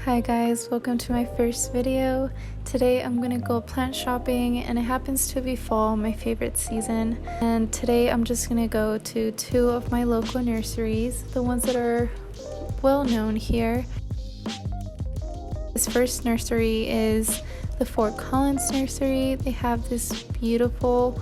Hi guys, welcome to my first video. Today I'm gonna go plant shopping and it happens to be fall, my favorite season. And today I'm just gonna go to two of my local nurseries, the ones that are well known here. This first nursery is the Fort Collins Nursery. They have this beautiful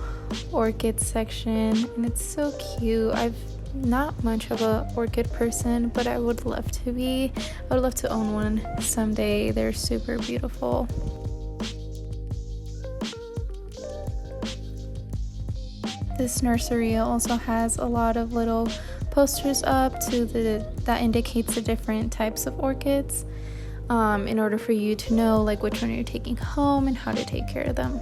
orchid section and it's so cute. I've not much of a orchid person, but I would love to be. I would love to own one someday. They're super beautiful. This nursery also has a lot of little posters up that indicates the different types of orchids, in order for you to know like which one you're taking home and how to take care of them.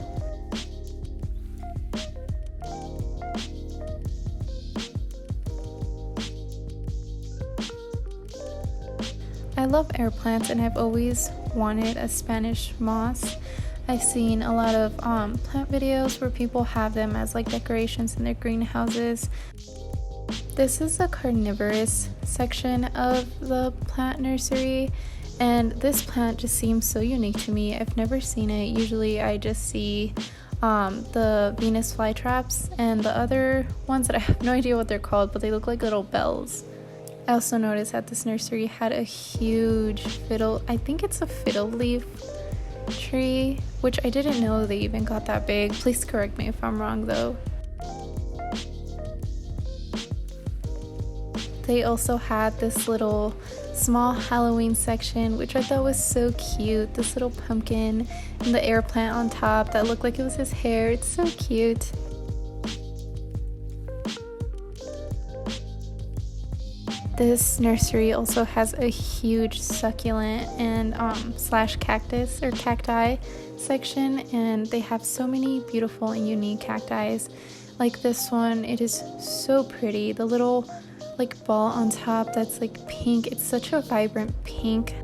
I love air plants and I've always wanted a Spanish moss. I've seen a lot of plant videos where people have them as like decorations in their greenhouses. This is the carnivorous section of the plant nursery, and this plant just seems so unique to me. I've never seen it. Usually I just see the Venus flytraps and the other ones that I have no idea what they're called, but they look like little bells. I also noticed that this nursery had a huge I think it's a fiddle leaf tree, which I didn't know they even got that big. Please correct me if I'm wrong though. They also had this little small Halloween section, which I thought was so cute. This little pumpkin and the air plant on top that looked like it was his hair. It's so cute. This nursery also has a huge succulent and slash cactus or cacti section, and they have so many beautiful and unique cacti. Like this one, it is so pretty. The little like ball on top that's like pink. It's such a vibrant pink.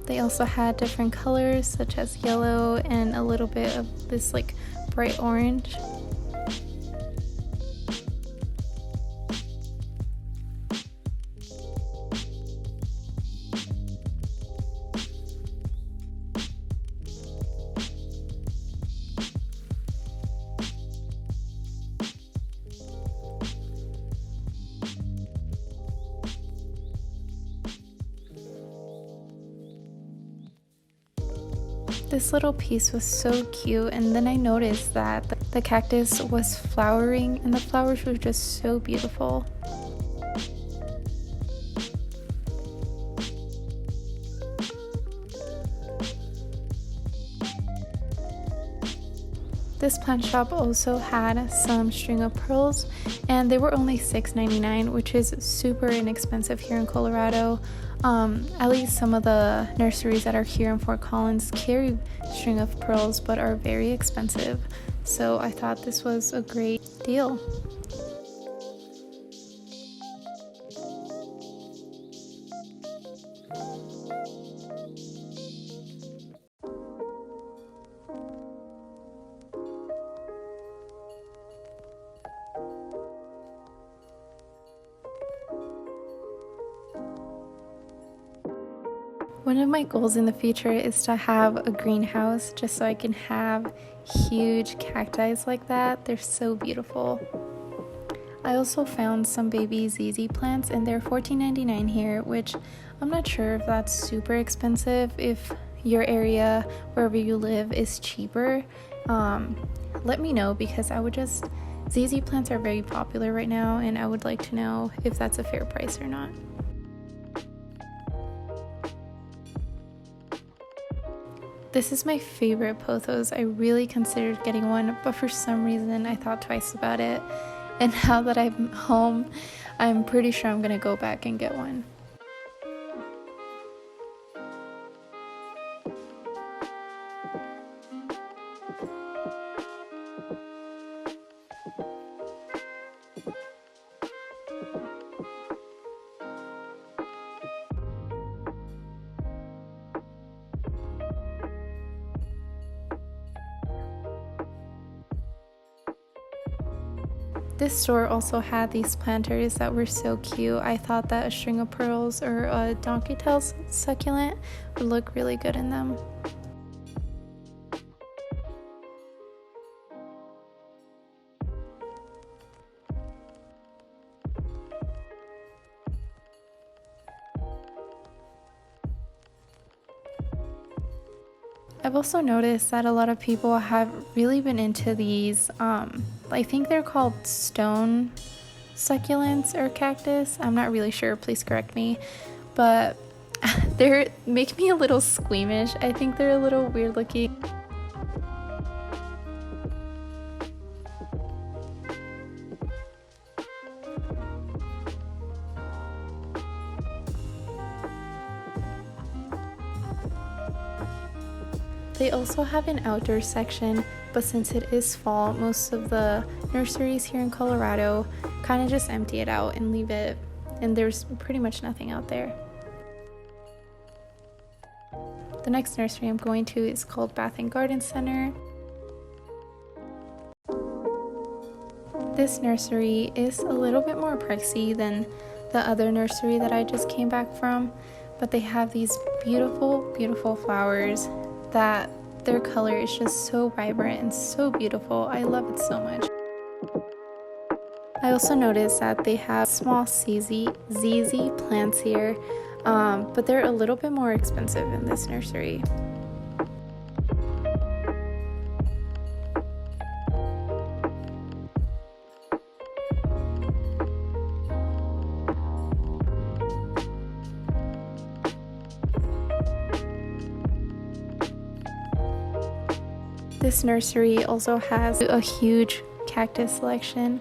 They also had different colors such as yellow and a little bit of this like bright orange. This little piece was so cute, and then I noticed that the cactus was flowering and the flowers were just so beautiful. This plant shop also had some string of pearls, and they were only $6.99, which is super inexpensive here in Colorado. At least some of the nurseries that are here in Fort Collins carry string of pearls but are very expensive. So I thought this was a great deal. One of my goals in the future is to have a greenhouse just so I can have huge cacti like that. They're so beautiful. I also found some baby ZZ plants and they're $14.99 here, which I'm not sure if that's super expensive. If your area, wherever you live, is cheaper, let me know, because ZZ plants are very popular right now and I would like to know if that's a fair price or not. This is my favorite pothos. I really considered getting one, but for some reason I thought twice about it. And now that I'm home, I'm pretty sure I'm gonna go back and get one. This store also had these planters that were so cute. I thought that a string of pearls or a donkey tail succulent would look really good in them. I've also noticed that a lot of people have really been into these, I think they're called stone succulents or cactus. I'm not really sure, please correct me. But they make me a little squeamish. I think they're a little weird looking. They also have an outdoor section, but since it is fall, most of the nurseries here in Colorado kind of just empty it out and leave it, and there's pretty much nothing out there. The next nursery I'm going to is called Bath and Garden Center. This nursery is a little bit more pricey than the other nursery that I just came back from, but they have these beautiful, beautiful flowers that their color is just so vibrant and so beautiful. I love it so much. I also noticed that they have small ZZ plants here, but they're a little bit more expensive in this nursery. This nursery also has a huge cactus selection.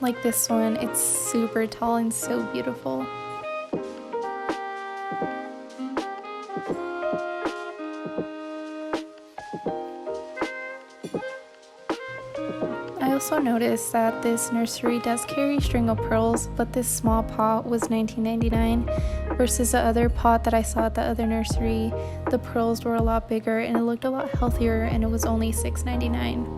Like this one, it's super tall and so beautiful. I also noticed that this nursery does carry string of pearls, but this small pot was $19.99 versus the other pot that I saw at the other nursery. The pearls were a lot bigger and it looked a lot healthier, and it was only $6.99.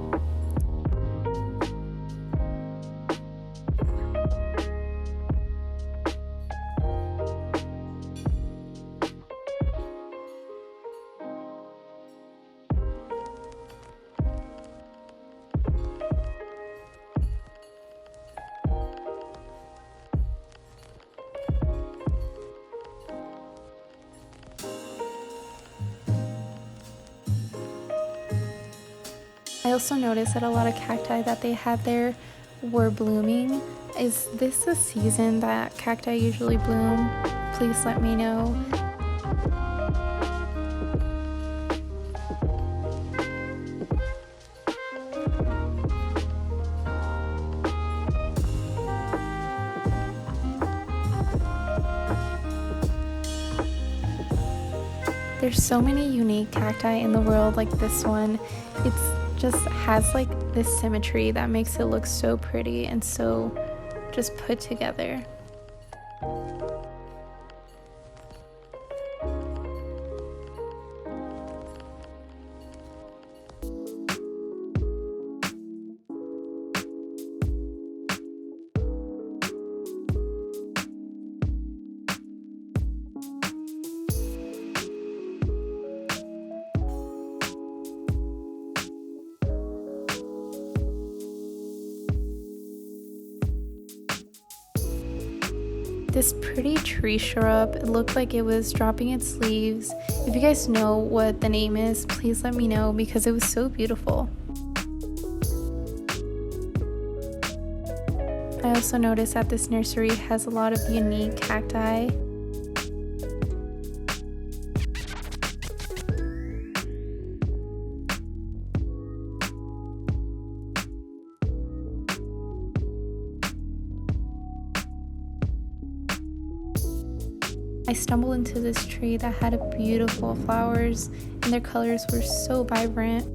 I also noticed that a lot of cacti that they had there were blooming. Is this the season that cacti usually bloom? Please let me know. There's so many unique cacti in the world, like this one. It's just has like this symmetry that makes it look so pretty and so just put together. This pretty tree shrub, it looked like it was dropping its leaves. If you guys know what the name is, please let me know because it was so beautiful. I also noticed that this nursery has a lot of unique cacti. I stumbled into this tree that had beautiful flowers and their colors were so vibrant.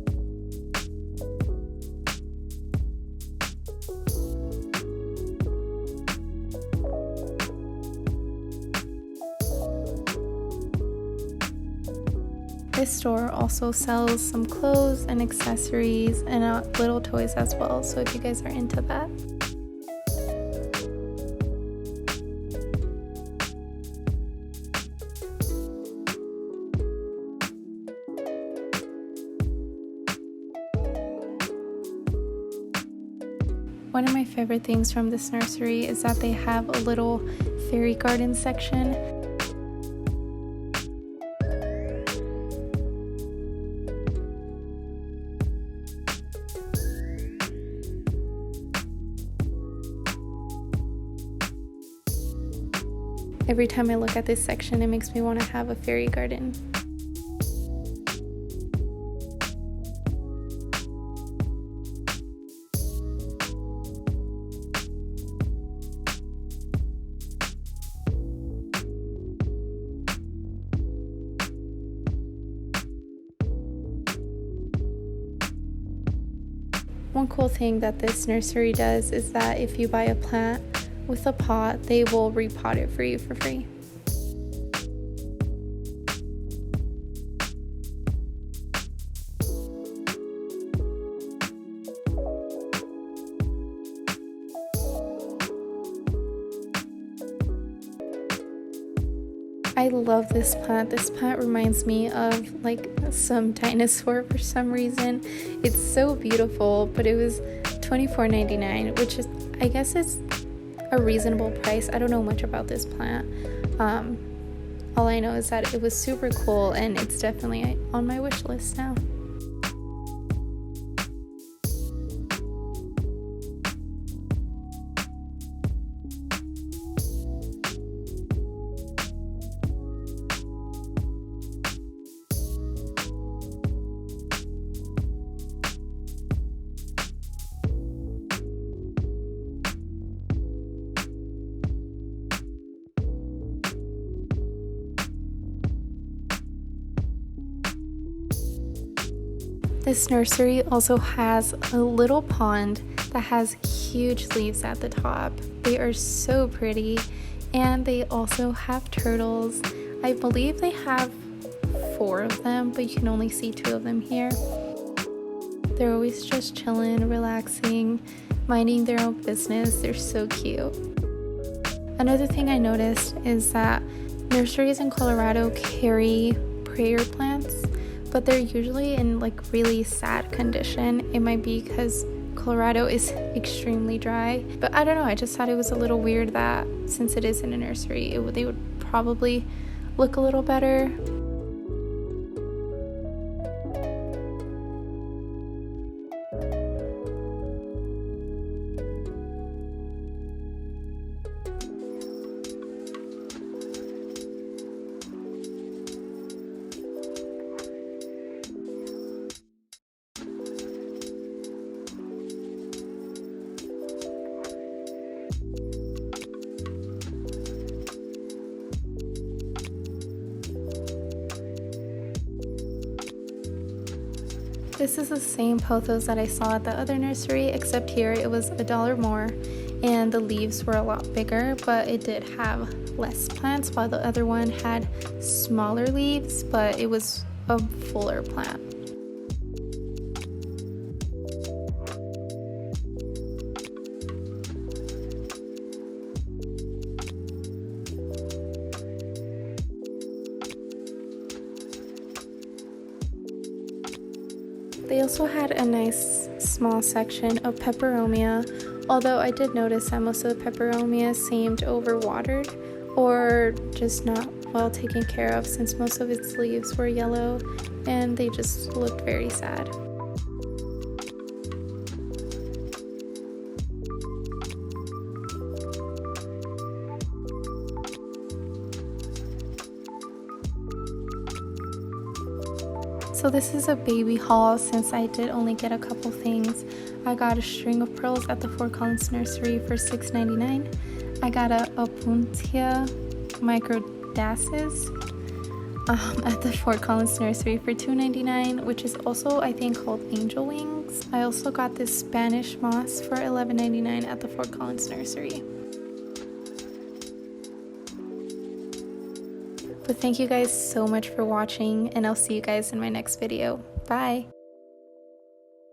This store also sells some clothes and accessories and little toys as well, so if you guys are into that. One of my favorite things from this nursery is that they have a little fairy garden section. Every time I look at this section, it makes me want to have a fairy garden. One cool thing that this nursery does is that if you buy a plant with a pot, they will repot it for you for free. I love this plant. This plant reminds me of like some dinosaur for some reason. It's so beautiful, but it was $24.99, which is, I guess it's a reasonable price. I don't know much about this plant. All I know is that it was super cool and it's definitely on my wish list now. This nursery also has a little pond that has huge leaves at the top. They are so pretty, and they also have turtles. I believe they have 4 of them, but you can only see 2 of them here. They're always just chilling, relaxing, minding their own business. They're so cute. Another thing I noticed is that nurseries in Colorado carry prayer plants, but they're usually in like really sad condition. It might be because Colorado is extremely dry, but I don't know, I just thought it was a little weird that since it is in a nursery, they would probably look a little better. This is the same pothos that I saw at the other nursery, except here it was $1 more and the leaves were a lot bigger, but it did have less plants, while the other one had smaller leaves, but it was a fuller plant. They also had a nice small section of peperomia, although I did notice that most of the peperomia seemed overwatered or just not well taken care of, since most of its leaves were yellow and they just looked very sad. So this is a baby haul since I did only get a couple things. I got a string of pearls at the Fort Collins Nursery for $6.99. I got a Opuntia microdasis at the Fort Collins Nursery for $2.99, which is also I think called angel wings. I also got this Spanish moss for $11.99 at the Fort Collins Nursery. But thank you guys so much for watching, and I'll see you guys in my next video. Bye!